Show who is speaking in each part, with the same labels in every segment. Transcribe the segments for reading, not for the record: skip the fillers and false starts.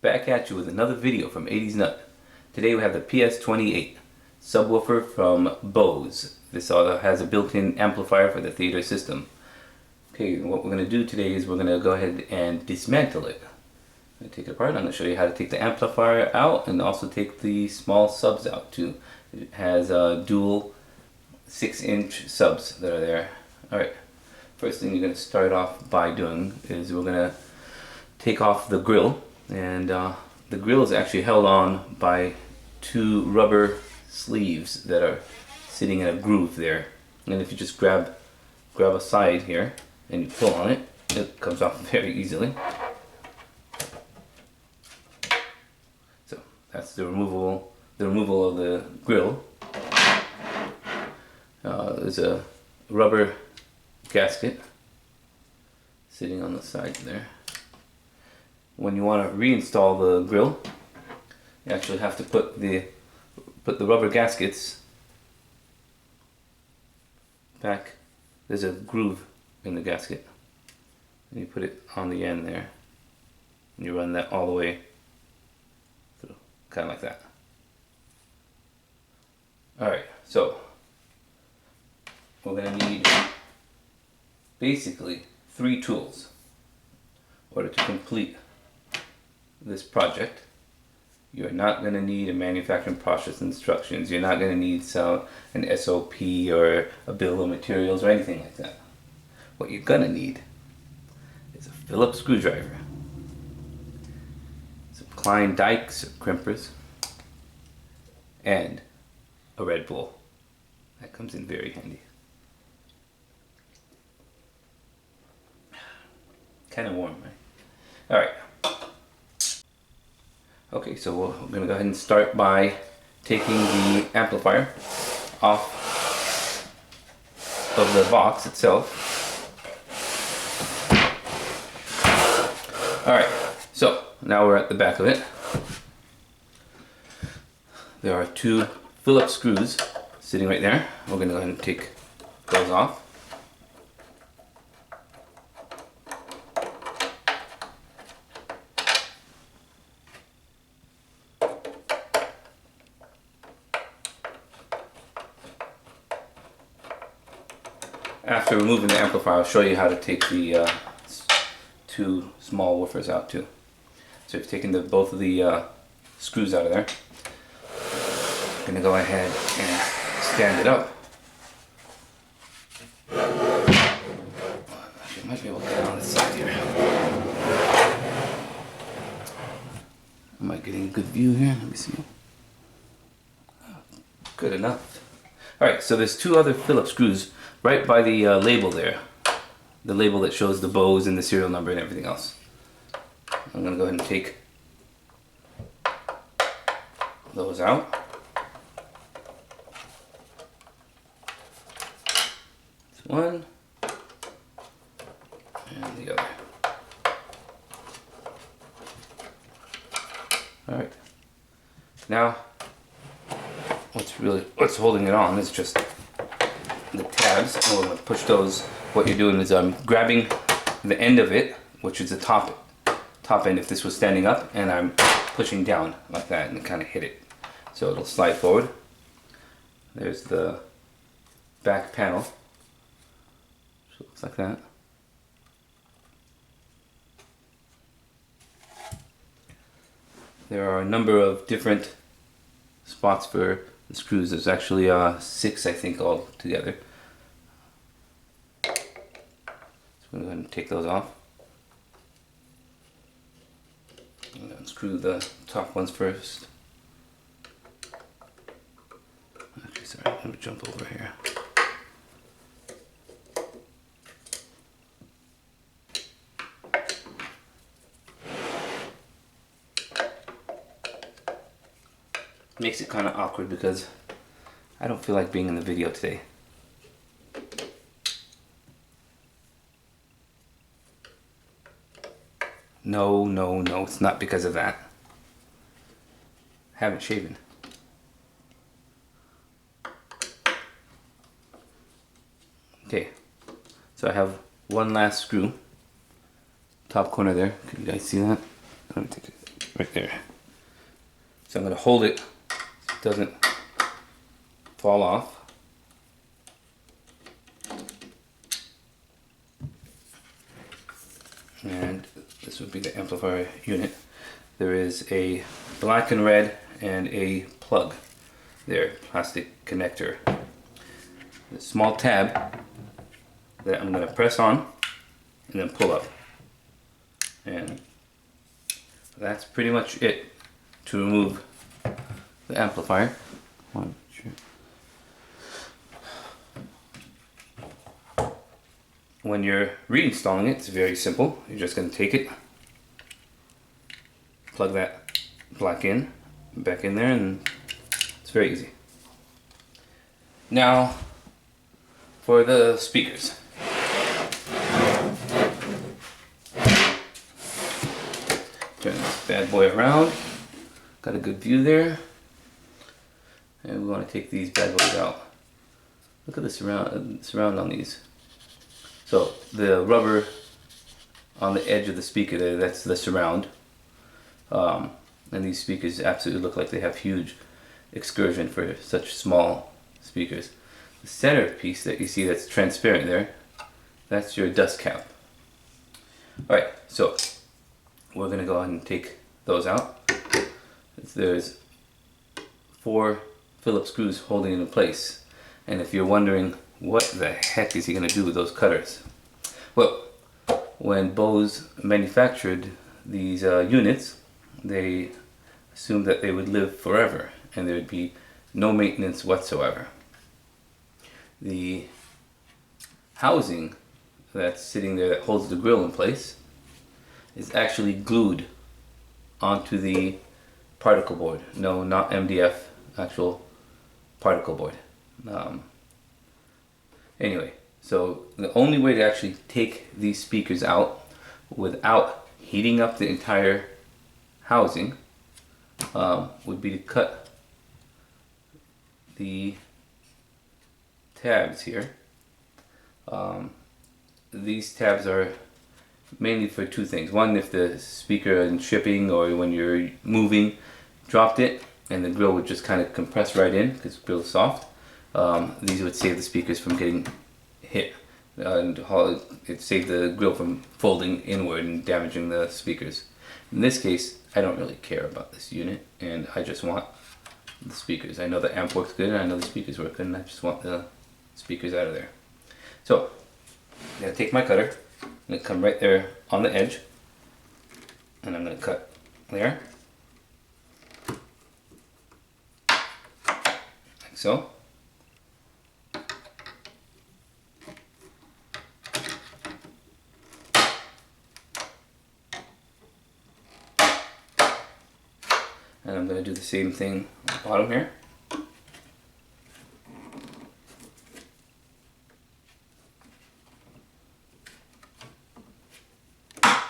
Speaker 1: back at you with another video from 80s Nut. Today we have the PS28 subwoofer from Bose. This has a built-in amplifier for the theater system. Okay, what we're going to do today is we're going to go ahead and dismantle it. I'm going to take it apart. I'm going to show you how to take the amplifier out and also take the small subs out too. It has dual 6-inch subs that are there. Alright, first thing you're going to start off by doing is we're going to take off the grill. And the grill is actually held on by two rubber sleeves that are sitting in a groove there. And if you just grab a side here and you pull on it, it comes off very easily. So that's the removal of the grill. There's a rubber gasket sitting on the side there. When you want to reinstall the grill, you actually have to put the rubber gaskets back. There's a groove in the gasket, and you put it on the end there, and you run that all the way through, kind of like that. Alright, so we're going to need basically 3 tools in order to complete this project. You're not going to need a manufacturing process instructions. You're not going to need an SOP or a bill of materials or anything like that. What you're going to need is a Phillips screwdriver, some Klein dikes or crimpers, and a Red Bull. That comes in very handy. Kind of warm, right? Alright. Okay, so we're going to go ahead and start by taking the amplifier off of the box itself. Alright, so now we're at the back of it. There are 2 Phillips screws sitting right there. We're going to go ahead and take those off. After removing the amplifier, I'll show you how to take the 2 small woofers out too. So you've taken both of the screws out of there. I'm going to go ahead and stand it up. I might be able to get it on this side here. Am I getting a good view here? Let me see. Good enough. Alright, so there's 2 other Phillips screws right by the label there. The label that shows the Bose and the serial number and everything else. I'm going to go ahead and take those out. This one and the other. Alright. Now, what's holding it on is just the tabs, and we're going to push those. What you're doing is grabbing the end of it, which is the top end if this was standing up, and I'm pushing down like that and kind of hit it. So it'll slide forward. There's the back panel. So it looks like that. There are a number of different spots for the screws. There's actually 6, I think, all together. So I'm going to go ahead and take those off. I'm going to unscrew the top ones first. Okay, sorry, I'm going to jump over here. Makes it kind of awkward because I don't feel like being in the video today. No, it's not because of that. I haven't shaven. Okay, so I have one last screw, top corner there. Can you guys see that? Let me take it. right there. So I'm going to hold it so it doesn't fall off. And this would be the amplifier unit. There is a black and red and a plug there, plastic connector. A small tab that I'm going to press on and then pull up. And that's pretty much it to remove the amplifier. When you're reinstalling it, it's very simple. You're just going to take it, plug that back in there, and it's very easy. Now for the speakers. Turn this bad boy around. Got a good view there. And we want to take these bad boys out. Look at the surround on these. So the rubber on the edge of the speaker there, that's the surround. And these speakers absolutely look like they have huge excursion for such small speakers. The center piece that you see that's transparent there, that's your dust cap. Alright, so we're going to go ahead and take those out. There's 4 Phillips screws holding it in place. And if you're wondering what the heck is he going to do with those cutters? Well, when Bose manufactured these units, they assumed that they would live forever and there would be no maintenance whatsoever. The housing that's sitting there that holds the grill in place is actually glued onto the particle board. No, not MDF, actual particle board. Anyway, so the only way to actually take these speakers out without heating up the entire housing would be to cut the tabs here. These tabs are mainly for 2 things. One, if the speaker in shipping or when you're moving dropped it and the grill would just kind of compress right in because the grill is soft. These would save the speakers from getting hit and it saved the grill from folding inward and damaging the speakers. In this case, I don't really care about this unit and I just want the speakers. I know the amp works good and I know the speakers work good and I just want the speakers out of there. So I'm going to take my cutter, I'm going to come right there on the edge and I'm going to cut there, like so. And I'm going to do the same thing on the bottom here. I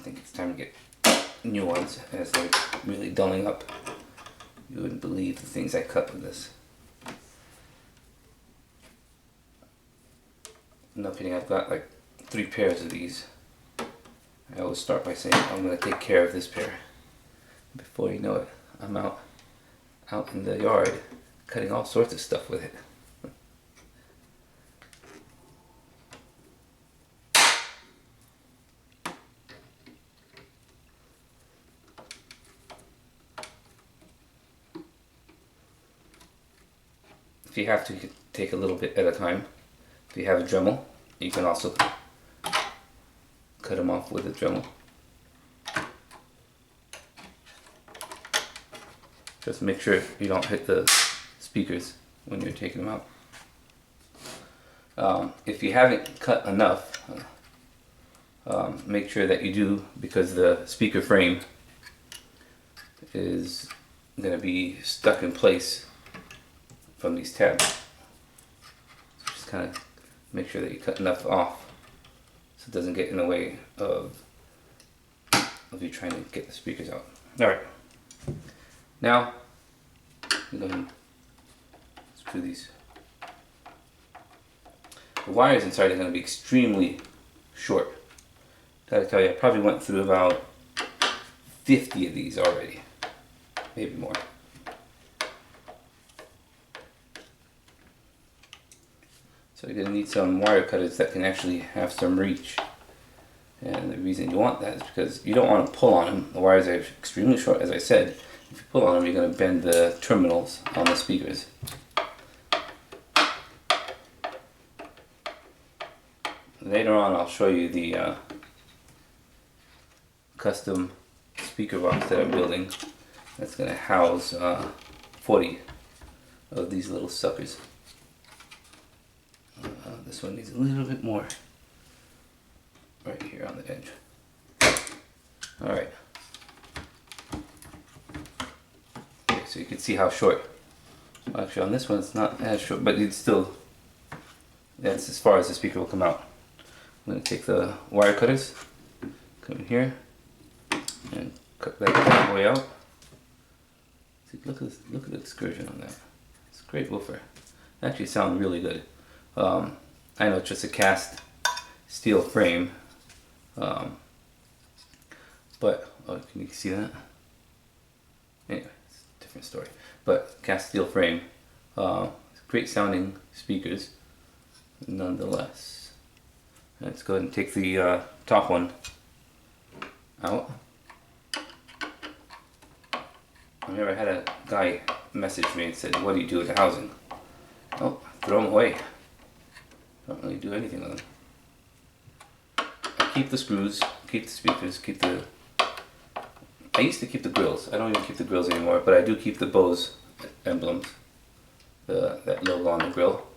Speaker 1: think it's time to get new ones as they're really dulling up. You wouldn't believe the things I cut with this. End up hitting, I've got like 3 pairs of these. I always start by saying I'm going to take care of this pair. Before you know it, I'm out in the yard cutting all sorts of stuff with it. If you have to, you can take a little bit at a time. If you have a Dremel, you can also cut them off with a Dremel. Just make sure you don't hit the speakers when you're taking them out. If you haven't cut enough, make sure that you do, because the speaker frame is going to be stuck in place from these tabs. So just kind of make sure that you cut enough off so it doesn't get in the way of you trying to get the speakers out. Alright, now I'm going to screw these. The wires inside are going to be extremely short. Gotta tell you, I probably went through about 50 of these already, maybe more. So you're gonna need some wire cutters that can actually have some reach. And the reason you want that is because you don't want to pull on them. The wires are extremely short, as I said. If you pull on them, you're gonna bend the terminals on the speakers. Later on, I'll show you the custom speaker box that I'm building. That's going to house 40 of these little suckers. This one needs a little bit more right here on the edge. Alright. Okay, so you can see how short. Actually, on this one, it's not as short, but it's still, that's as far as the speaker will come out. I'm going to take the wire cutters, come in here, and cut that all the way out. See, look at the excursion on that. It's a great woofer. It actually sounds really good. I know it's just a cast steel frame, but oh, can you see that? Anyway, it's a different story. But cast steel frame, great sounding speakers, nonetheless. Let's go ahead and take the top one out. I never had a guy message me and said, "What do you do with the housing?" Oh, throw them away. Don't really do anything with them. I keep the screws, keep the speakers, keep the... I used to keep the grills. I don't even keep the grills anymore, but I do keep the Bose emblems, that logo on the grill.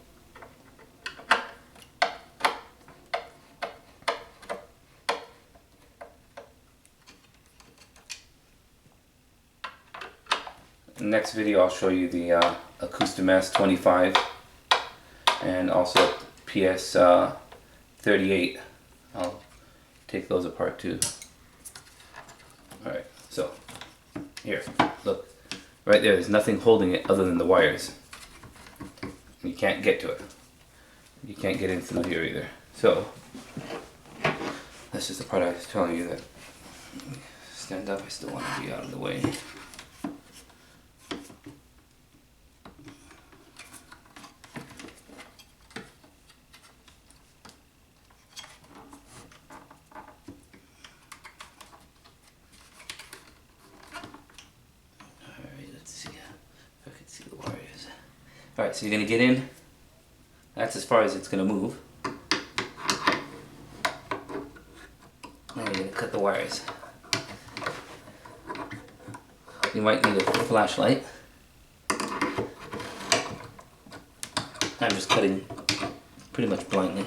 Speaker 1: Next video I'll show you the Acoustimass 25 and also PS38. I'll take those apart too. Alright, so here, look, right there's nothing holding it other than the wires. You can't get to it. You can't get in through here either. So that's just the part I was telling you that stand up, I still want to be out of the way. Alright, so you're going to get in. That's as far as it's going to move. Now you're going to cut the wires. You might need a flashlight. I'm just cutting pretty much blindly.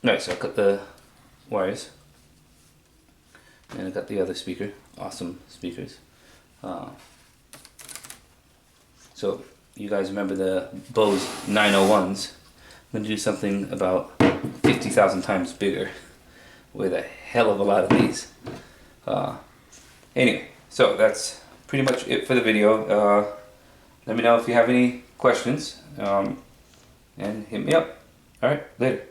Speaker 1: Alright, so I cut the wires. And I got the other speaker. Awesome speakers. So you guys remember the Bose 901s. I'm going to do something about 50,000 times bigger with a hell of a lot of these. Anyway, so that's pretty much it for the video. Let me know if you have any questions and hit me up. Alright, later.